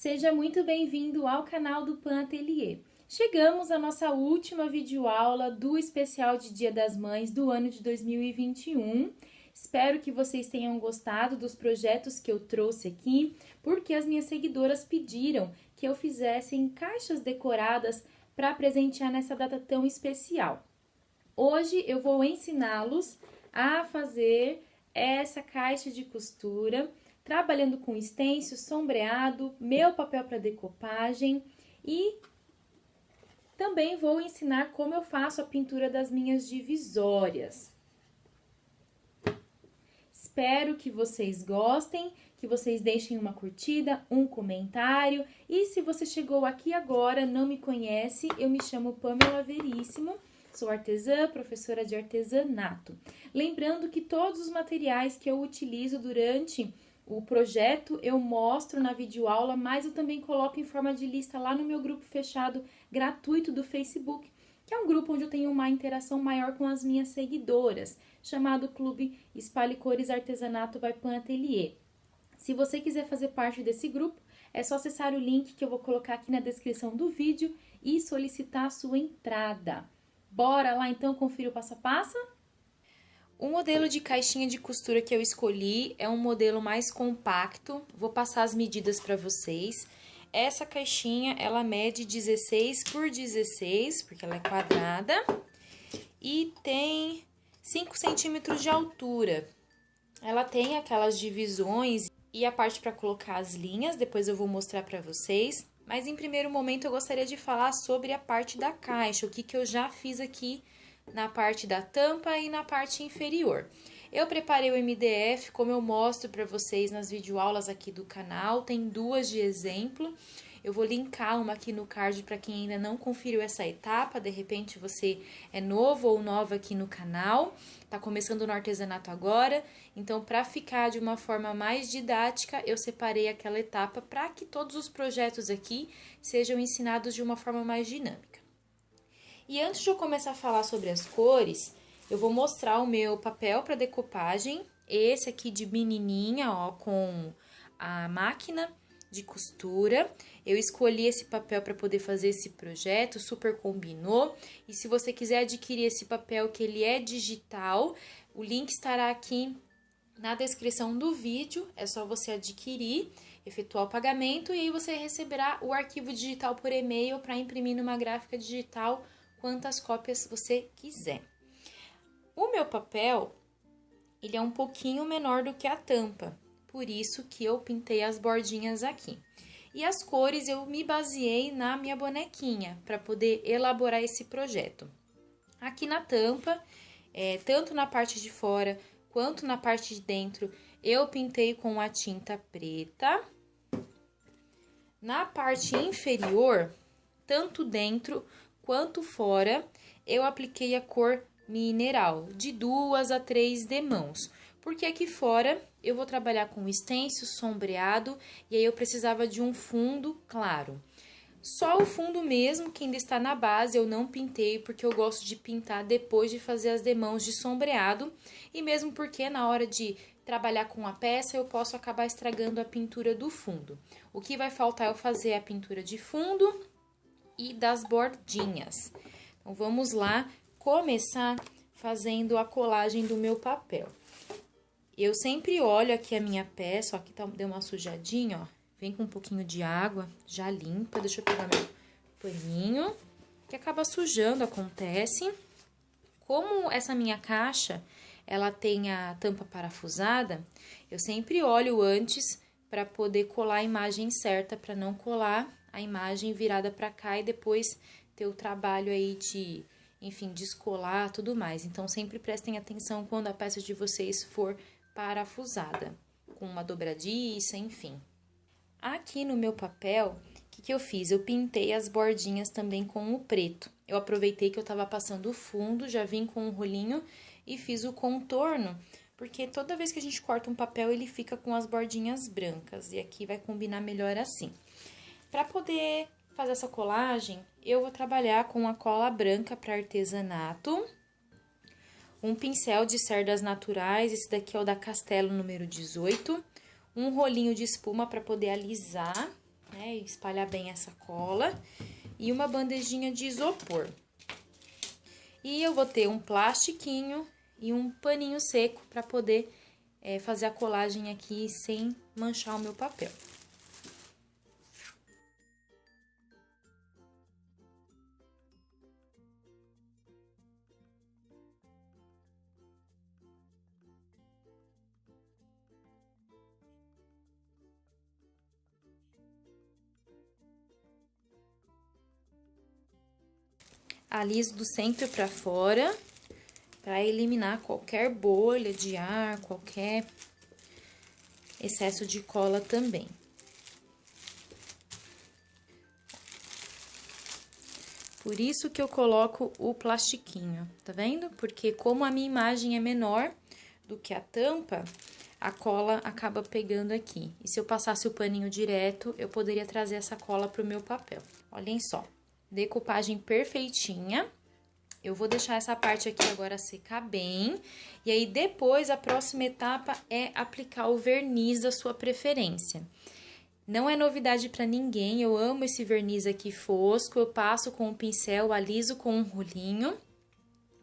Seja muito bem-vindo ao canal do Pan Atelier. Chegamos à nossa última videoaula do especial de Dia das Mães do ano de 2021. Espero que vocês tenham gostado dos projetos que eu trouxe aqui, porque as minhas seguidoras pediram que eu fizesse caixas decoradas para presentear nessa data tão especial. Hoje eu vou ensiná-los a fazer essa caixa de costura, trabalhando com stencil, sombreado, meu papel para decopagem e também vou ensinar como eu faço a pintura das minhas divisórias. Espero que vocês gostem, que vocês deixem uma curtida, um comentário. E se você chegou aqui agora, não me conhece, eu me chamo Pamela Veríssimo, sou artesã, professora de artesanato. Lembrando que todos os materiais que eu utilizo durante o projeto eu mostro na videoaula, mas eu também coloco em forma de lista lá no meu grupo fechado gratuito do Facebook, que é um grupo onde eu tenho uma interação maior com as minhas seguidoras, chamado Clube Espalhe Cores Artesanato by Pan Atelier. Se você quiser fazer parte desse grupo, é só acessar o link que eu vou colocar aqui na descrição do vídeo e solicitar a sua entrada. Bora lá então conferir o passo a passo? O modelo de caixinha de costura que eu escolhi é um modelo mais compacto. Vou passar as medidas para vocês. Essa caixinha, ela mede 16 por 16, porque ela é quadrada. E tem 5 centímetros de altura. Ela tem aquelas divisões e a parte para colocar as linhas, depois eu vou mostrar para vocês. Mas em primeiro momento eu gostaria de falar sobre a parte da caixa, o que eu já fiz aqui na parte da tampa e na parte inferior. Eu preparei o MDF, como eu mostro para vocês nas videoaulas aqui do canal, tem duas de exemplo. Eu vou linkar uma aqui no card para quem ainda não conferiu essa etapa, de repente você é novo ou nova aqui no canal, tá começando no artesanato agora, então para ficar de uma forma mais didática, eu separei aquela etapa para que todos os projetos aqui sejam ensinados de uma forma mais dinâmica. E antes de eu começar a falar sobre as cores, eu vou mostrar o meu papel para decopagem, esse aqui de menininha, ó, com a máquina de costura. Eu escolhi esse papel para poder fazer esse projeto, super combinou. E se você quiser adquirir esse papel, que ele é digital, o link estará aqui na descrição do vídeo, é só você adquirir, efetuar o pagamento e aí você receberá o arquivo digital por e-mail para imprimir numa gráfica digital, quantas cópias você quiser. O meu papel, ele é um pouquinho menor do que a tampa, por isso que eu pintei as bordinhas aqui. E as cores eu me baseei na minha bonequinha, para poder elaborar esse projeto. Aqui na tampa, tanto na parte de fora quanto na parte de dentro, eu pintei com a tinta preta. Na parte inferior, tanto dentro quanto fora, eu apliquei a cor mineral, de 2 a 3 demãos. Porque aqui fora eu vou trabalhar com stencil, sombreado, e aí eu precisava de um fundo claro. Só o fundo mesmo, que ainda está na base, eu não pintei, porque eu gosto de pintar depois de fazer as demãos de sombreado. E mesmo porque na hora de trabalhar com a peça, eu posso acabar estragando a pintura do fundo. O que vai faltar é eu fazer a pintura de fundo e das bordinhas. Então, vamos lá começar fazendo a colagem do meu papel. Eu sempre olho aqui a minha peça, ó, aqui deu uma sujadinha, ó. Vem com um pouquinho de água, já limpa. Deixa eu pegar meu paninho, que acaba sujando, acontece. Como essa minha caixa, ela tem a tampa parafusada, eu sempre olho antes para poder colar a imagem certa, para não colar a imagem virada para cá e depois ter o trabalho aí de, enfim, descolar, tudo mais. Então, sempre prestem atenção quando a peça de vocês for parafusada, com uma dobradiça, enfim. Aqui no meu papel, o que eu fiz? Eu pintei as bordinhas também com o preto. Eu aproveitei que eu tava passando o fundo, já vim com um rolinho e fiz o contorno, porque toda vez que a gente corta um papel, ele fica com as bordinhas brancas, e aqui vai combinar melhor assim. Para poder fazer essa colagem, eu vou trabalhar com a cola branca para artesanato, um pincel de cerdas naturais, esse daqui é o da Castelo número 18, um rolinho de espuma para poder alisar, né? né? Espalhar bem essa cola. E uma bandejinha de isopor. E eu vou ter um plastiquinho e um paninho seco para poder fazer a colagem aqui sem manchar o meu papel. Aliso do centro para fora, para eliminar qualquer bolha de ar, qualquer excesso de cola também. Por isso que eu coloco o plastiquinho, tá vendo? Porque como a minha imagem é menor do que a tampa, a cola acaba pegando aqui. E se eu passasse o paninho direto, eu poderia trazer essa cola pro meu papel. Olhem só, decupagem perfeitinha. Eu vou deixar essa parte aqui agora secar bem. E aí, depois, a próxima etapa é aplicar o verniz da sua preferência. Não é novidade para ninguém, eu amo esse verniz aqui fosco. Eu passo com o pincel, aliso com um rolinho.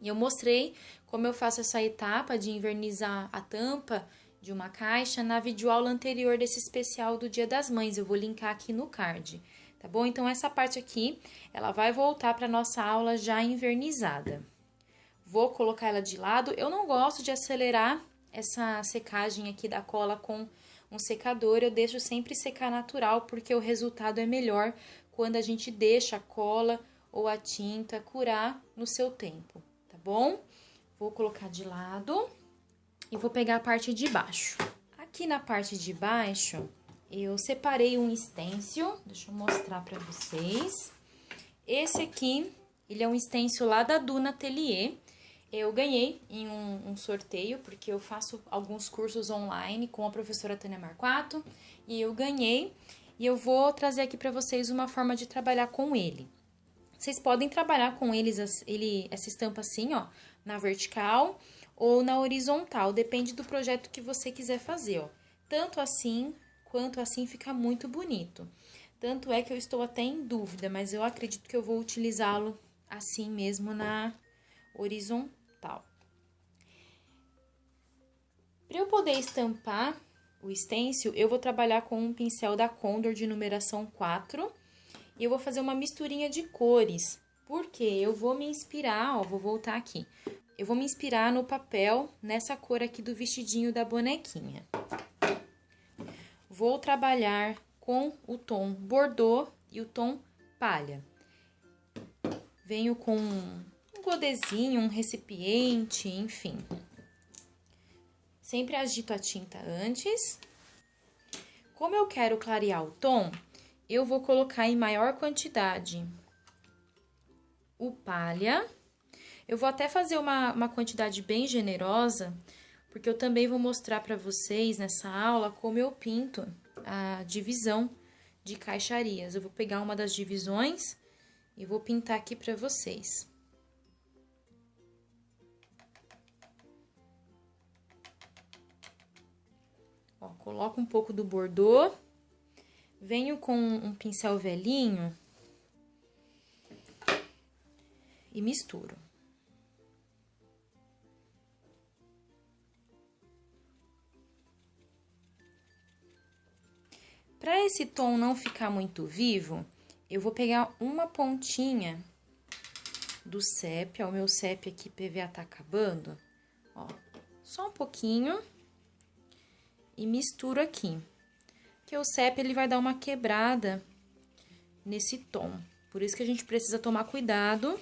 E eu mostrei como eu faço essa etapa de envernizar a tampa de uma caixa na videoaula anterior desse especial do Dia das Mães. Eu vou linkar aqui no card. Tá bom? Então, essa parte aqui, ela vai voltar para nossa aula já envernizada. Vou colocar ela de lado. Eu não gosto de acelerar essa secagem aqui da cola com um secador. Eu deixo sempre secar natural, porque o resultado é melhor quando a gente deixa a cola ou a tinta curar no seu tempo, tá bom? Vou colocar de lado e vou pegar a parte de baixo. Aqui na parte de baixo, eu separei um stencil, deixa eu mostrar pra vocês. Esse aqui, ele é um stencil lá da Duna Atelier. Eu ganhei em um sorteio, porque eu faço alguns cursos online com a professora Tânia Marquato. E eu ganhei, e eu vou trazer aqui pra vocês uma forma de trabalhar com ele. Vocês podem trabalhar com essa estampa assim, ó, na vertical ou na horizontal, depende do projeto que você quiser fazer, ó. Tanto assim quanto assim fica muito bonito. Tanto é que eu estou até em dúvida, mas eu acredito que eu vou utilizá-lo assim mesmo na horizontal. Para eu poder estampar o stencil, eu vou trabalhar com um pincel da Condor de numeração 4 e eu vou fazer uma misturinha de cores, porque eu vou me inspirar, ó, vou voltar aqui. Eu vou me inspirar no papel, nessa cor aqui do vestidinho da bonequinha. Vou trabalhar com o tom Bordeaux e o tom palha. Venho com um godezinho, um recipiente, enfim. Sempre agito a tinta antes. Como eu quero clarear o tom, eu vou colocar em maior quantidade o palha. Eu vou até fazer uma quantidade bem generosa, porque eu também vou mostrar para vocês nessa aula como eu pinto a divisão de caixarias. Eu vou pegar uma das divisões e vou pintar aqui para vocês. Ó, coloco um pouco do Bordeaux, venho com um pincel velhinho e misturo. Para esse tom não ficar muito vivo, eu vou pegar uma pontinha do sépia, o meu sépia aqui PVA tá acabando, ó, só um pouquinho e misturo aqui. Que o sépia ele vai dar uma quebrada nesse tom, por isso que a gente precisa tomar cuidado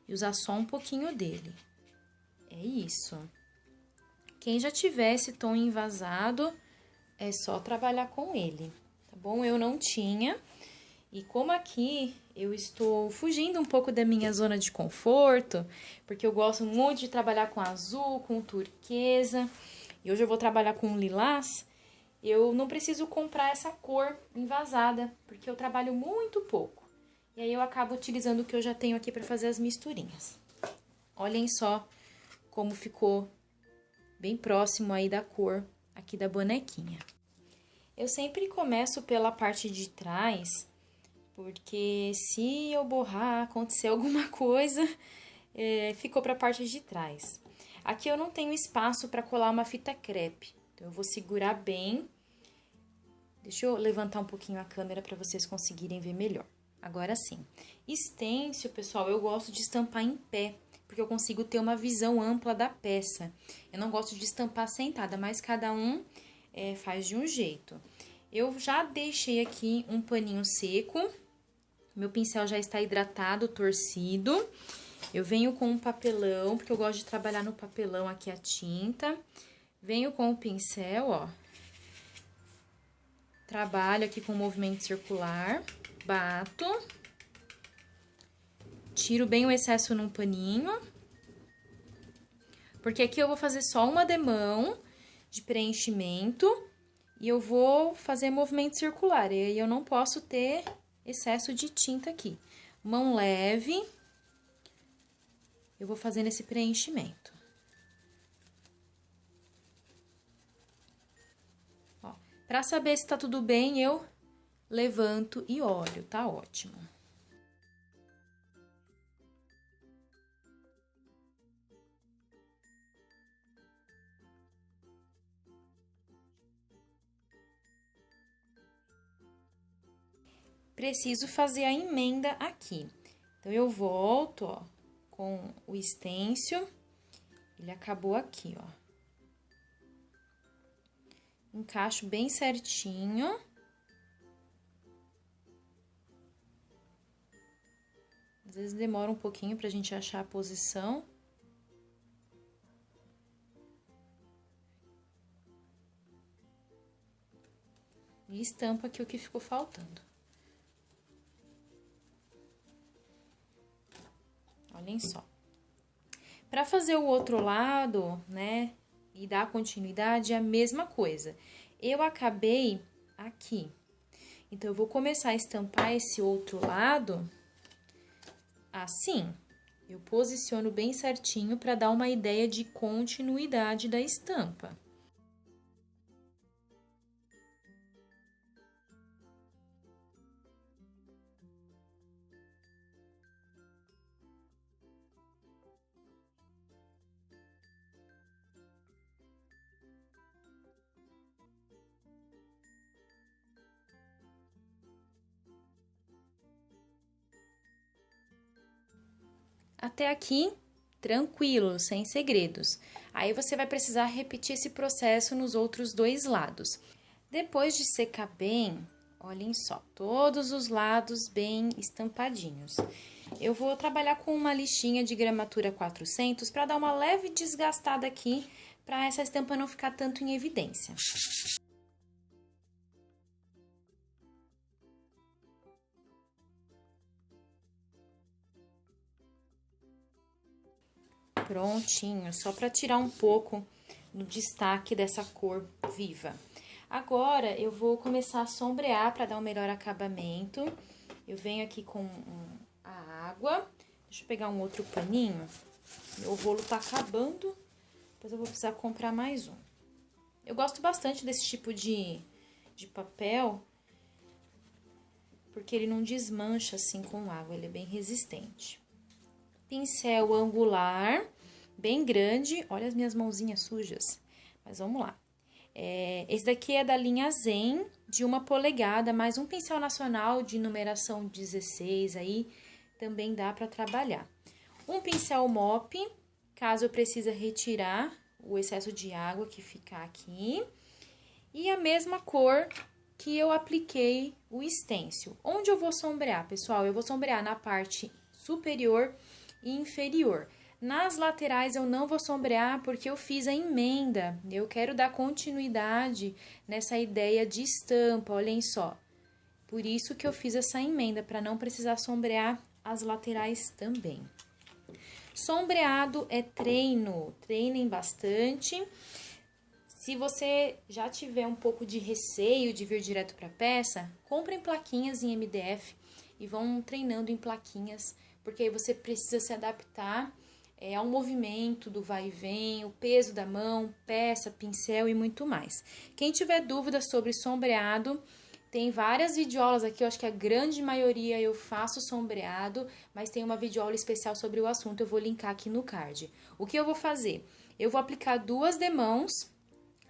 e usar só um pouquinho dele. É isso. Quem já tiver esse tom envasado, é só trabalhar com ele, tá bom? Eu não tinha, e como aqui eu estou fugindo um pouco da minha zona de conforto, porque eu gosto muito de trabalhar com azul, com turquesa, e hoje eu vou trabalhar com lilás, eu não preciso comprar essa cor envasada, porque eu trabalho muito pouco. E aí eu acabo utilizando o que eu já tenho aqui para fazer as misturinhas. Olhem só como ficou bem próximo aí da cor aqui da bonequinha. Eu sempre começo pela parte de trás, porque se eu borrar, acontecer alguma coisa, ficou para a parte de trás. Aqui eu não tenho espaço para colar uma fita crepe, então eu vou segurar bem. Deixa eu levantar um pouquinho a câmera para vocês conseguirem ver melhor. Agora sim. Stencil, pessoal, eu gosto de estampar em pé, porque eu consigo ter uma visão ampla da peça. Eu não gosto de estampar sentada, mas cada um faz de um jeito. Eu já deixei aqui um paninho seco. Meu pincel já está hidratado, torcido. Eu venho com um papelão, porque eu gosto de trabalhar no papelão aqui a tinta. Venho com o pincel, ó. Trabalho aqui com movimento circular. Bato. Tiro bem o excesso num paninho. Porque aqui eu vou fazer só uma demão de preenchimento. E eu vou fazer movimento circular. E aí eu não posso ter excesso de tinta aqui. Mão leve. Eu vou fazendo esse preenchimento. Ó, pra saber se tá tudo bem, eu levanto e olho, tá ótimo. Preciso fazer a emenda aqui. Então, eu volto, ó, com o stencil. Ele acabou aqui, ó. Encaixo bem certinho. Às vezes demora um pouquinho pra gente achar a posição. E estampa aqui o que ficou faltando. Olhem só. Para fazer o outro lado, né, e dar continuidade, é a mesma coisa. Eu acabei aqui. Então, eu vou começar a estampar esse outro lado assim. Eu posiciono bem certinho para dar uma ideia de continuidade da estampa. Até aqui, tranquilo, sem segredos. Aí, você vai precisar repetir esse processo nos outros dois lados. Depois de secar bem, olhem só, todos os lados bem estampadinhos. Eu vou trabalhar com uma lixinha de gramatura 400 para dar uma leve desgastada aqui, para essa estampa não ficar tanto em evidência. Prontinho, só para tirar um pouco no destaque dessa cor viva. Agora, eu vou começar a sombrear para dar um melhor acabamento. Eu venho aqui com a água. Deixa eu pegar um outro paninho. Meu rolo tá acabando, depois eu vou precisar comprar mais um. Eu gosto bastante desse tipo de papel, porque ele não desmancha assim com água, ele é bem resistente. Pincel angular, bem grande. Olha as minhas mãozinhas sujas. Mas vamos lá. Esse daqui é da linha Zen, de 1 polegada, mais um pincel nacional de numeração 16 aí, também dá para trabalhar. Um pincel mop, caso eu precise retirar o excesso de água que fica aqui. E a mesma cor que eu apliquei o stencil. Onde eu vou sombrear, pessoal? Eu vou sombrear na parte superior e inferior. Nas laterais eu não vou sombrear porque eu fiz a emenda. Eu quero dar continuidade nessa ideia de estampa, olhem só. Por isso que eu fiz essa emenda, para não precisar sombrear as laterais também. Sombreado é treino, treinem bastante. Se você já tiver um pouco de receio de vir direto para a peça, comprem plaquinhas em MDF e vão treinando em plaquinhas, porque aí você precisa se adaptar ao movimento do vai e vem, o peso da mão, peça, pincel e muito mais. Quem tiver dúvida sobre sombreado, tem várias videoaulas aqui, eu acho que a grande maioria eu faço sombreado, mas tem uma videoaula especial sobre o assunto, eu vou linkar aqui no card. O que eu vou fazer? Eu vou aplicar 2 demãos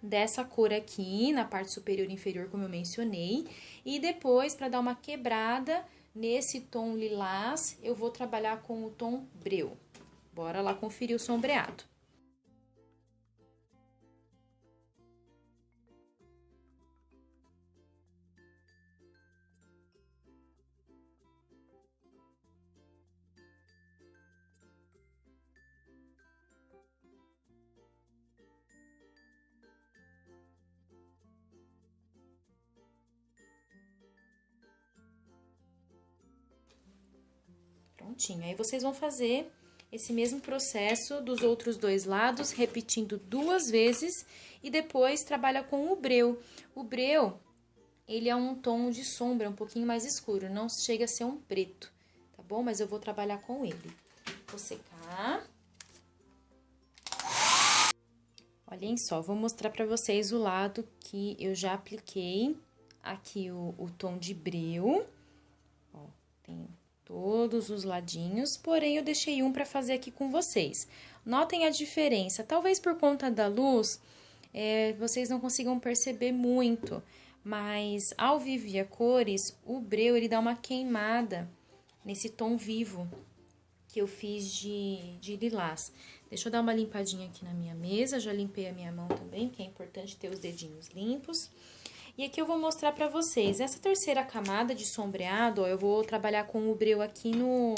dessa cor aqui, na parte superior e inferior, como eu mencionei, e depois, para dar uma quebrada nesse tom lilás, eu vou trabalhar com o tom breu. Bora lá conferir o sombreado. Prontinho, aí vocês vão fazer esse mesmo processo dos outros 2 lados, repetindo 2 vezes, e depois trabalha com o breu. O breu, ele é um tom de sombra um pouquinho mais escuro, não chega a ser um preto, tá bom? Mas eu vou trabalhar com ele. Vou secar. Olhem só, vou mostrar pra vocês o lado que eu já apliquei aqui o tom de breu. Ó, tem todos os ladinhos, porém eu deixei um para fazer aqui com vocês. Notem a diferença, talvez por conta da luz, vocês não consigam perceber muito, mas ao vivo a cores, o breu ele dá uma queimada nesse tom vivo que eu fiz de lilás. Deixa eu dar uma limpadinha aqui na minha mesa, já limpei a minha mão também, que é importante ter os dedinhos limpos. E aqui eu vou mostrar pra vocês, essa terceira camada de sombreado, ó, eu vou trabalhar com o breu aqui no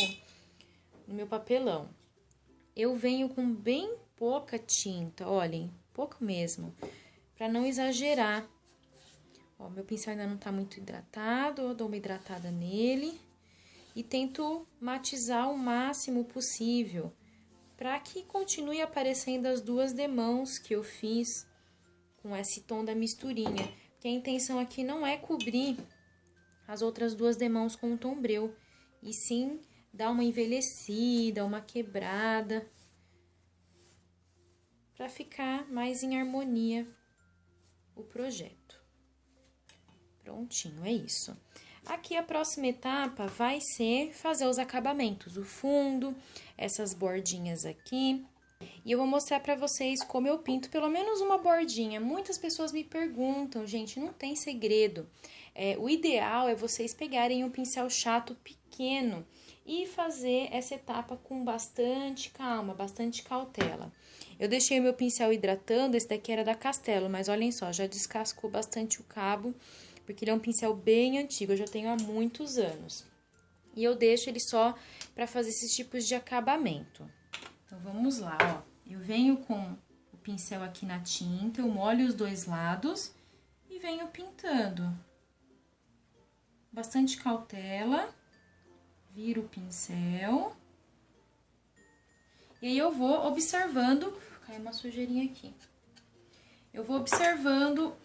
meu papelão. Eu venho com bem pouca tinta, olhem, pouco mesmo, pra não exagerar. Ó, meu pincel ainda não tá muito hidratado, eu dou uma hidratada nele e tento matizar o máximo possível, pra que continue aparecendo as 2 demãos que eu fiz com esse tom da misturinha. Que a intenção aqui não é cobrir as outras 2 demãos com o tom breu, e sim dar uma envelhecida, uma quebrada, para ficar mais em harmonia o projeto. Prontinho, é isso. Aqui a próxima etapa vai ser fazer os acabamentos, o fundo, essas bordinhas aqui. E eu vou mostrar pra vocês como eu pinto pelo menos uma bordinha. Muitas pessoas me perguntam, gente, não tem segredo. O ideal é vocês pegarem um pincel chato pequeno e fazer essa etapa com bastante calma, bastante cautela. Eu deixei o meu pincel hidratando, esse daqui era da Castelo, mas olhem só, já descascou bastante o cabo, porque ele é um pincel bem antigo, eu já tenho há muitos anos. E eu deixo ele só pra fazer esses tipos de acabamento. Então, vamos lá, ó. Eu venho com o pincel aqui na tinta, eu molho os 2 lados e venho pintando. Bastante cautela, viro o pincel. E aí, eu vou observando... Caiu uma sujeirinha aqui. Eu vou observando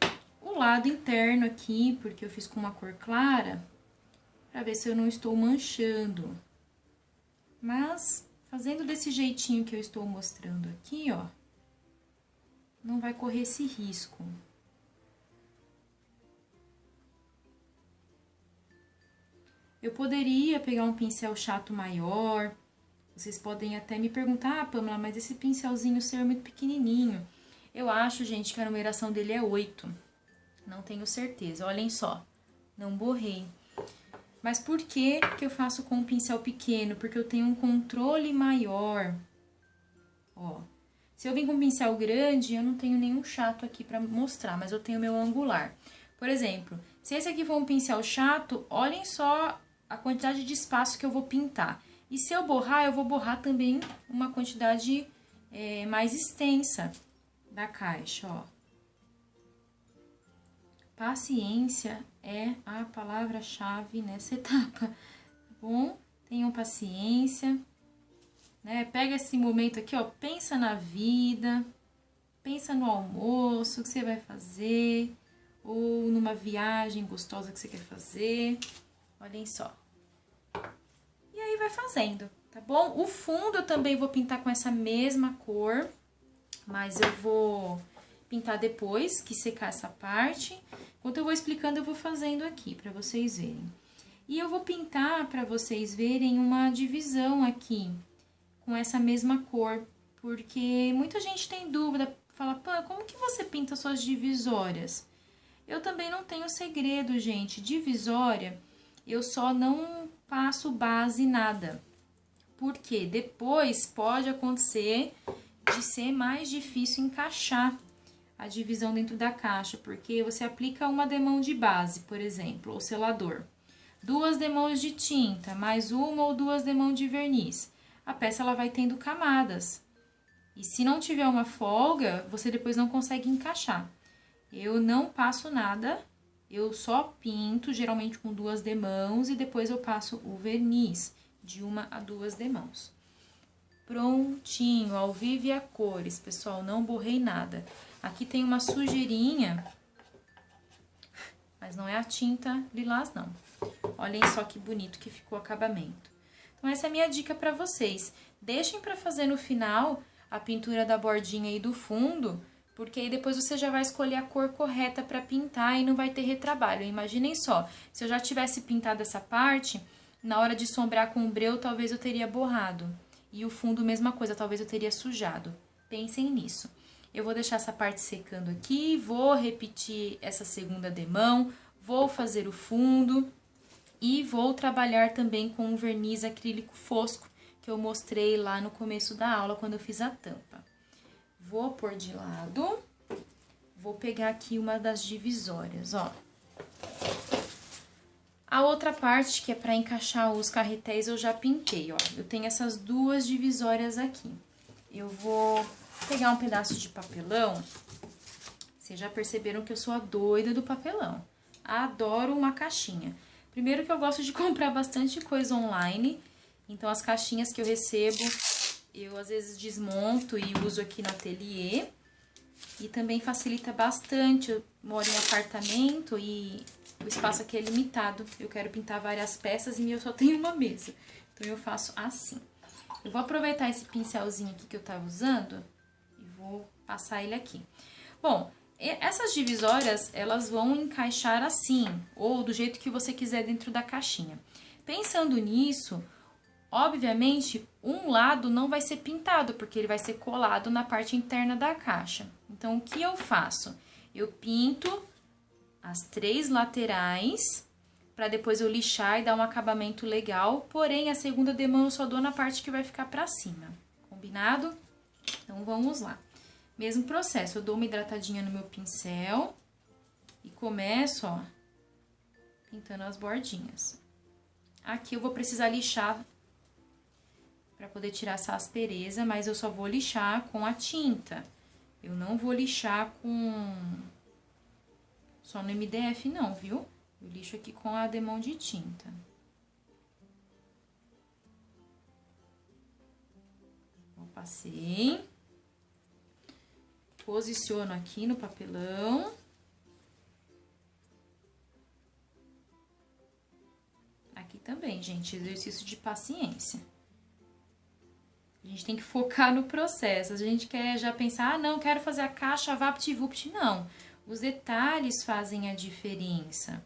o lado interno aqui, porque eu fiz com uma cor clara, pra ver se eu não estou manchando. Mas... fazendo desse jeitinho que eu estou mostrando aqui, ó, não vai correr esse risco. Eu poderia pegar um pincel chato maior, vocês podem até me perguntar, ah, Pamela, mas esse pincelzinho seu é muito pequenininho. Eu acho, gente, que a numeração dele é 8, não tenho certeza, olhem só, não borrei. Mas por que que eu faço com um pincel pequeno? Porque eu tenho um controle maior. Ó, se eu vim com um pincel grande, eu não tenho nenhum chato aqui pra mostrar, mas eu tenho meu angular. Por exemplo, se esse aqui for um pincel chato, olhem só a quantidade de espaço que eu vou pintar. E se eu borrar, eu vou borrar também uma quantidade mais extensa da caixa, ó. Paciência é a palavra-chave nessa etapa, tá bom? Tenham paciência, né? Pega esse momento aqui, ó, pensa na vida, pensa no almoço que você vai fazer, ou numa viagem gostosa que você quer fazer, olhem só. E aí e vai fazendo, tá bom? O fundo eu também vou pintar com essa mesma cor, mas eu vou pintar depois que secar essa parte. Enquanto eu vou explicando, eu vou fazendo aqui pra vocês verem. E eu vou pintar pra vocês verem uma divisão aqui com essa mesma cor, porque muita gente tem dúvida, fala, Pã, como que você pinta suas divisórias? Eu também não tenho segredo, gente. Divisória, eu só não passo base nada. Porque depois pode acontecer de ser mais difícil encaixar a divisão dentro da caixa, porque você aplica uma demão de base, por exemplo, ou selador, 2 demãos de tinta, mais 1 ou 2 demãos de verniz. A peça ela vai tendo camadas. E se não tiver uma folga, você depois não consegue encaixar. Eu não passo nada, eu só pinto, geralmente com 2 demãos, e depois eu passo o verniz, de 1 a 2 demãos. Prontinho, ao vivo e a cores, pessoal, não borrei nada. Aqui tem uma sujeirinha, mas não é a tinta lilás, não. Olhem só que bonito que ficou o acabamento. Então, essa é a minha dica para vocês. Deixem para fazer no final a pintura da bordinha e do fundo, porque aí depois você já vai escolher a cor correta para pintar e não vai ter retrabalho. Imaginem só, se eu já tivesse pintado essa parte, na hora de sombrar com o breu, talvez eu teria borrado. E o fundo, mesma coisa, talvez eu teria sujado. Pensem nisso. Eu vou deixar essa parte secando aqui, vou repetir essa segunda demão, vou fazer o fundo e vou trabalhar também com o verniz acrílico fosco, que eu mostrei lá no começo da aula, quando eu fiz a tampa. Vou pôr de lado, vou pegar aqui uma das divisórias, ó. A outra parte, que é para encaixar os carretéis, eu já pintei, ó. Eu tenho essas 2 divisórias aqui. Eu vou pegar um pedaço de papelão. Vocês já perceberam que eu sou a doida do papelão. Adoro uma caixinha. Primeiro que eu gosto de comprar bastante coisa online. Então, as caixinhas que eu recebo, eu às vezes desmonto e uso aqui no ateliê. E também facilita bastante. Eu moro em apartamento e o espaço aqui é limitado. Eu quero pintar várias peças e eu só tenho uma mesa. Então, eu faço assim. Eu vou aproveitar esse pincelzinho aqui que eu tava usando e vou passar ele aqui. Bom, essas divisórias, elas vão encaixar assim, ou do jeito que você quiser dentro da caixinha. Pensando nisso, obviamente, um lado não vai ser pintado, porque ele vai ser colado na parte interna da caixa. Então, o que eu faço? Eu pinto as 3 laterais, para depois eu lixar e dar um acabamento legal, porém, a segunda demão eu só dou na parte que vai ficar pra cima, combinado? Então, vamos lá. Mesmo processo, eu dou uma hidratadinha no meu pincel e começo, ó, pintando as bordinhas. Aqui eu vou precisar lixar para poder tirar essa aspereza, mas eu só vou lixar com a tinta. Eu não vou lixar só no MDF não, viu? Eu lixo aqui com a demão de tinta. Eu passei. Posiciono aqui no papelão. Aqui também, gente, exercício de paciência. A gente tem que focar no processo. A gente quer já pensar, ah, não, quero fazer a caixa vapt-vupt. Não, os detalhes fazem a diferença.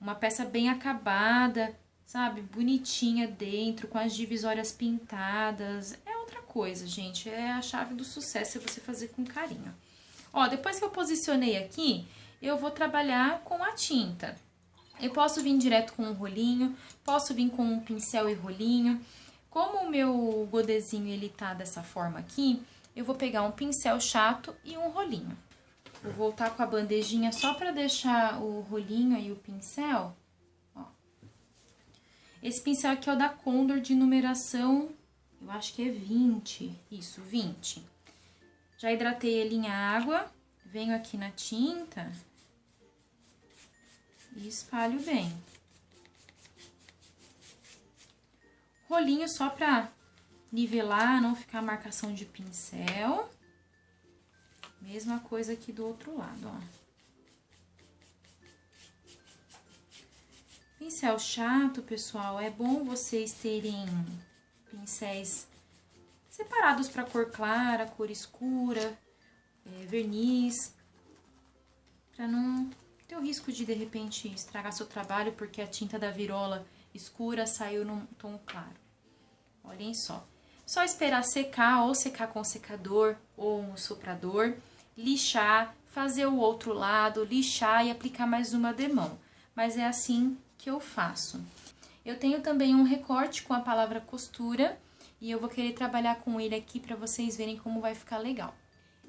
Uma peça bem acabada, sabe? Bonitinha dentro, com as divisórias pintadas. É outra coisa, gente. É a chave do sucesso, é você fazer com carinho. Ó, depois que eu posicionei aqui, eu vou trabalhar com a tinta. Eu posso vir direto com um rolinho, posso vir com um pincel e rolinho. Como o meu godezinho, ele tá dessa forma aqui, eu vou pegar um pincel chato e um rolinho. Vou voltar com a bandejinha só pra deixar o rolinho e o pincel, ó. Esse pincel aqui é o da Condor de numeração, eu acho que é 20, isso, 20. Já hidratei ele em água, venho aqui na tinta e espalho bem. Rolinho só pra nivelar, não ficar marcação de pincel. Mesma coisa aqui do outro lado, ó. Pincel chato, pessoal, é bom vocês terem pincéis separados para cor clara, cor escura, verniz, para não ter o risco de repente estragar seu trabalho porque a tinta da virola escura saiu num tom claro. Olhem só. Só esperar secar, ou secar com secador ou um soprador, lixar, fazer o outro lado, lixar e aplicar mais uma demão. Mas é assim que eu faço. Eu tenho também um recorte com a palavra costura e eu vou querer trabalhar com ele aqui para vocês verem como vai ficar legal.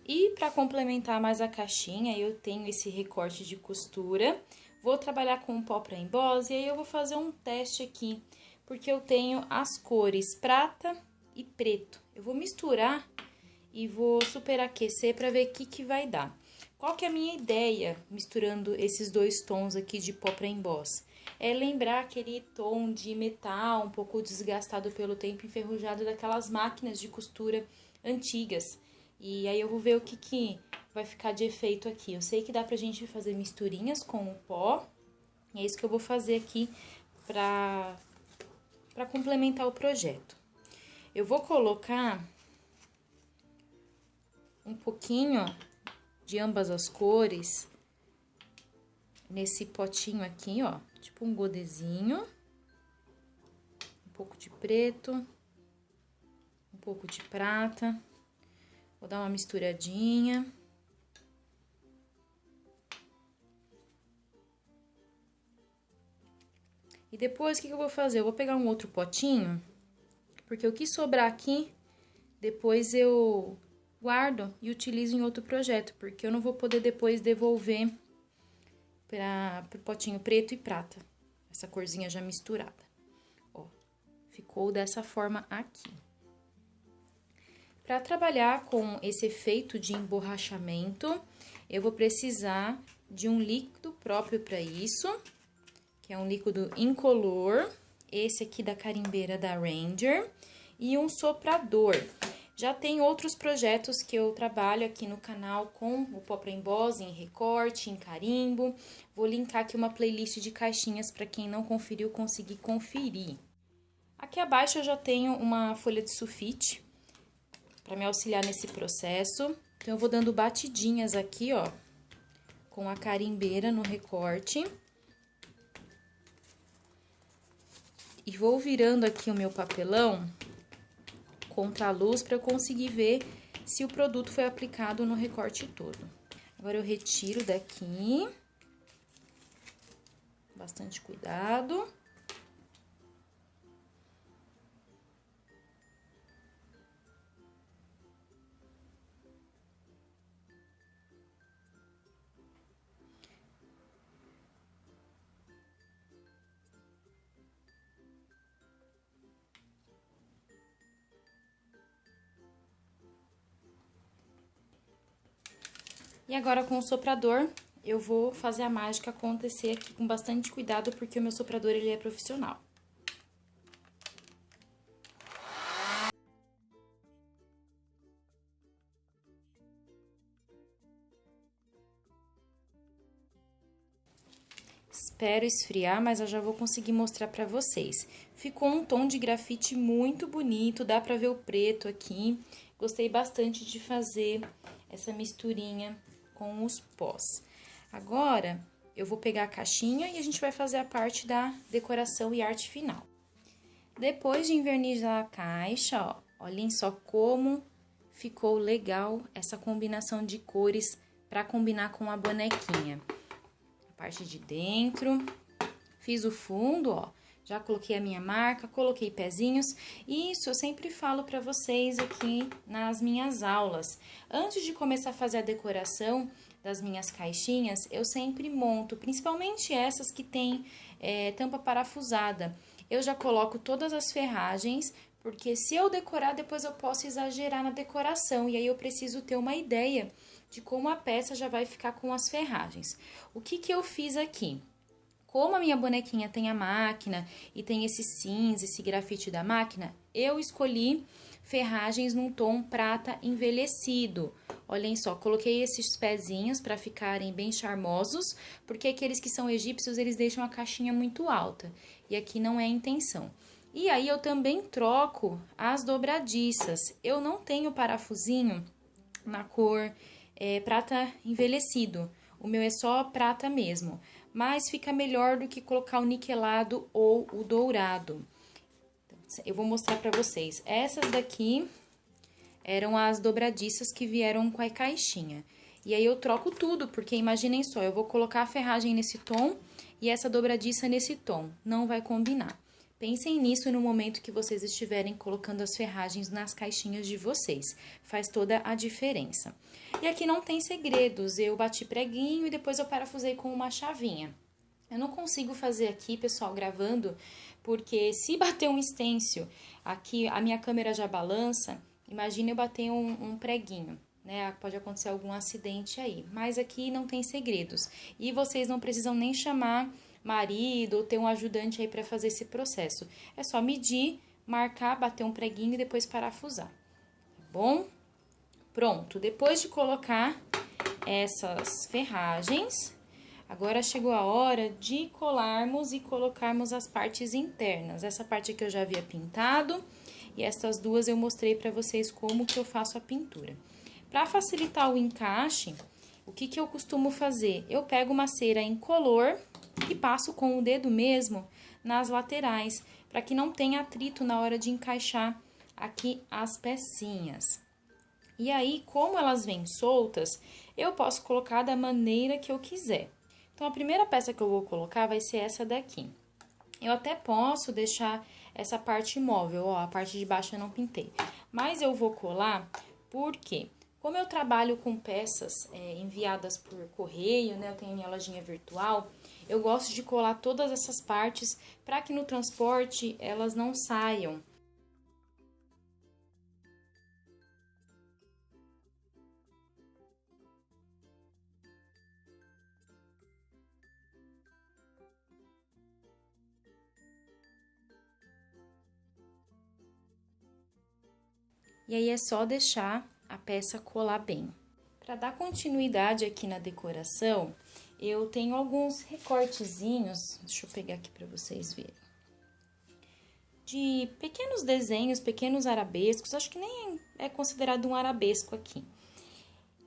E para complementar mais a caixinha, eu tenho esse recorte de costura. Vou trabalhar com pó para emboss e aí eu vou fazer um teste aqui, porque eu tenho as cores prata e preto. Eu vou misturar e vou superaquecer para ver o que vai dar. Qual que é a minha ideia misturando esses dois tons aqui de pó para emboss? É lembrar aquele tom de metal um pouco desgastado pelo tempo, enferrujado daquelas máquinas de costura antigas. E aí eu vou ver o que vai ficar de efeito aqui. Eu sei que dá pra gente fazer misturinhas com o pó, e é isso que eu vou fazer aqui pra complementar o projeto. Eu vou colocar um pouquinho de ambas as cores nesse potinho aqui, ó, tipo um godezinho, um pouco de preto, um pouco de prata. Vou dar uma misturadinha. E depois, o que eu vou fazer? Eu vou pegar um outro potinho, porque o que sobrar aqui, depois eu guardo e utilizo em outro projeto, porque eu não vou poder depois devolver para o potinho preto e prata, essa corzinha já misturada. Ó, ficou dessa forma aqui. Para trabalhar com esse efeito de emborrachamento, eu vou precisar de um líquido próprio para isso, que é um líquido incolor, esse aqui da carimbeira da Ranger, e um soprador. Já tem outros projetos que eu trabalho aqui no canal com o pó para emboss, em recorte, em carimbo. Vou linkar aqui uma playlist de caixinhas para quem não conferiu conseguir conferir. Aqui abaixo eu já tenho uma folha de sulfite para me auxiliar nesse processo. Então, eu vou dando batidinhas aqui, ó, com a carimbeira no recorte. E vou virando aqui o meu papelão contra a luz para eu conseguir ver se o produto foi aplicado no recorte todo. Agora, eu retiro daqui. Bastante cuidado. E agora, com o soprador, eu vou fazer a mágica acontecer aqui com bastante cuidado, porque o meu soprador, ele é profissional. Espero esfriar, mas eu já vou conseguir mostrar pra vocês. Ficou um tom de grafite muito bonito, dá pra ver o preto aqui. Gostei bastante de fazer essa misturinha com os pós. Agora, eu vou pegar a caixinha e a gente vai fazer a parte da decoração e arte final. Depois de envernizar a caixa, ó, olhem só como ficou legal essa combinação de cores para combinar com a bonequinha. A parte de dentro, fiz o fundo, ó, já coloquei a minha marca, coloquei pezinhos. E isso eu sempre falo para vocês aqui nas minhas aulas. Antes de começar a fazer a decoração das minhas caixinhas, eu sempre monto, principalmente essas que tem tampa parafusada. Eu já coloco todas as ferragens, porque se eu decorar, depois eu posso exagerar na decoração. E aí eu preciso ter uma ideia de como a peça já vai ficar com as ferragens. O que eu fiz aqui? Como a minha bonequinha tem a máquina e tem esse cinza, esse grafite da máquina, eu escolhi ferragens num tom prata envelhecido. Olhem só, coloquei esses pezinhos para ficarem bem charmosos, porque aqueles que são egípcios, eles deixam a caixinha muito alta, e aqui não é a intenção. E aí, eu também troco as dobradiças. Eu não tenho parafusinho na cor prata envelhecido. O meu é só prata mesmo, mas fica melhor do que colocar o niquelado ou o dourado. Eu vou mostrar pra vocês. Essas daqui eram as dobradiças que vieram com a caixinha. E aí, eu troco tudo, porque imaginem só, eu vou colocar a ferragem nesse tom e essa dobradiça nesse tom. Não vai combinar. Pensem nisso no momento que vocês estiverem colocando as ferragens nas caixinhas de vocês. Faz toda a diferença. E aqui não tem segredos. Eu bati preguinho e depois eu parafusei com uma chavinha. Eu não consigo fazer aqui, pessoal, gravando, porque se bater um estêncil, aqui a minha câmera já balança, imagine eu bater um preguinho, né? Pode acontecer algum acidente aí. Mas aqui não tem segredos. E vocês não precisam nem chamar marido ou ter um ajudante aí para fazer esse processo. É só medir, marcar, bater um preguinho e depois parafusar, tá bom? Pronto, depois de colocar essas ferragens, agora chegou a hora de colarmos e colocarmos as partes internas. Essa parte aqui eu já havia pintado e essas duas eu mostrei para vocês como que eu faço a pintura. Para facilitar o encaixe, o que que eu costumo fazer? Eu pego uma cera incolor e passo com o dedo mesmo nas laterais, para que não tenha atrito na hora de encaixar aqui as pecinhas. E aí, como elas vêm soltas, eu posso colocar da maneira que eu quiser. Então, a primeira peça que eu vou colocar vai ser essa daqui. Eu até posso deixar essa parte imóvel, ó, a parte de baixo eu não pintei. Mas eu vou colar porque, como eu trabalho com peças enviadas por correio, né, eu tenho minha lojinha virtual, eu gosto de colar todas essas partes para que no transporte elas não saiam. E aí, é só deixar a peça colar bem. Para dar continuidade aqui na decoração, eu tenho alguns recortezinhos, deixa eu pegar aqui para vocês verem, de pequenos desenhos, pequenos arabescos, acho que nem é considerado um arabesco aqui.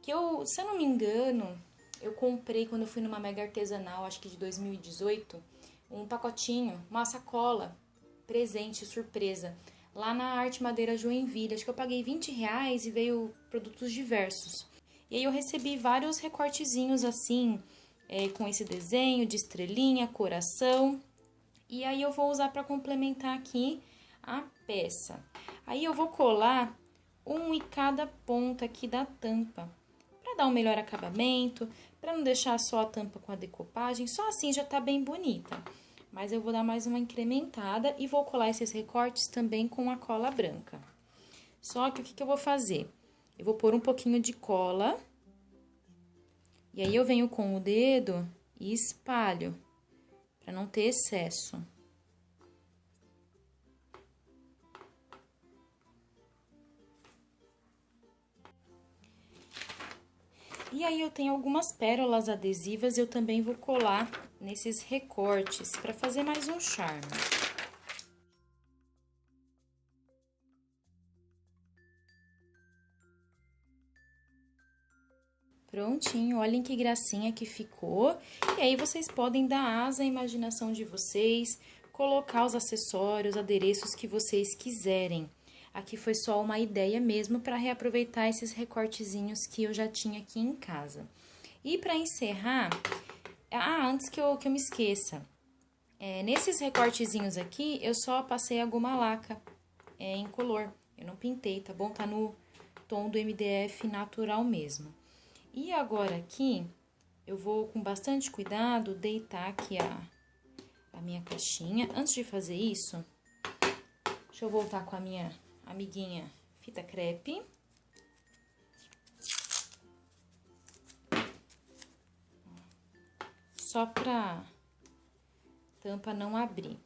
Que eu, se eu não me engano, eu comprei quando eu fui numa mega artesanal, acho que de 2018, um pacotinho, uma sacola, presente, surpresa, lá na Arte Madeira Joinville. Acho que eu paguei R$20 e veio produtos diversos. E aí eu recebi vários recortezinhos assim, com esse desenho de estrelinha, coração. E aí eu vou usar para complementar aqui a peça. Aí eu vou colar um em cada ponta aqui da tampa, para dar um melhor acabamento, para não deixar só a tampa com a decopagem, só assim já tá bem bonita. Mas eu vou dar mais uma incrementada e vou colar esses recortes também com a cola branca. Só que o que que eu vou fazer? Eu vou pôr um pouquinho de cola, e aí eu venho com o dedo e espalho, para não ter excesso. E aí, eu tenho algumas pérolas adesivas, eu também vou colar nesses recortes, para fazer mais um charme. Prontinho, olhem que gracinha que ficou. E aí, vocês podem dar asa à imaginação de vocês, colocar os acessórios, adereços que vocês quiserem. Aqui foi só uma ideia mesmo para reaproveitar esses recortezinhos que eu já tinha aqui em casa. E para encerrar, antes que eu me esqueça, nesses recortezinhos aqui, eu só passei a goma laca em color. Eu não pintei, tá bom? Tá no tom do MDF natural mesmo. E agora aqui, eu vou com bastante cuidado deitar aqui a minha caixinha. Antes de fazer isso, deixa eu voltar com a minha amiguinha fita crepe. Só pra tampa não abrir.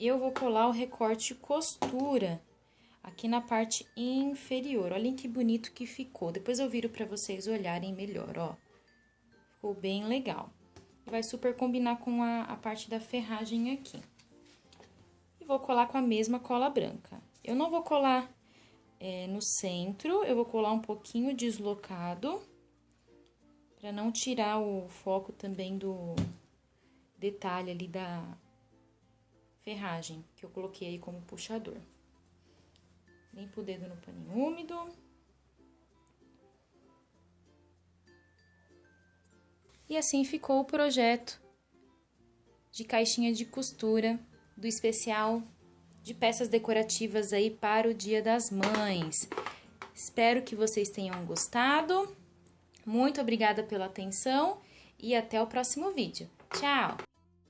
Eu vou colar o recorte costura aqui na parte inferior. Olhem que bonito que ficou. Depois eu viro pra vocês olharem melhor, ó. Ficou bem legal. Vai super combinar com a parte da ferragem aqui. E vou colar com a mesma cola branca. Eu não vou colar no centro, eu vou colar um pouquinho deslocado, pra não tirar o foco também do detalhe ali da ferragem, que eu coloquei aí como puxador. Limpo o dedo no paninho úmido. E assim ficou o projeto de caixinha de costura do especial de peças decorativas aí para o Dia das Mães. Espero que vocês tenham gostado. Muito obrigada pela atenção e até o próximo vídeo. Tchau!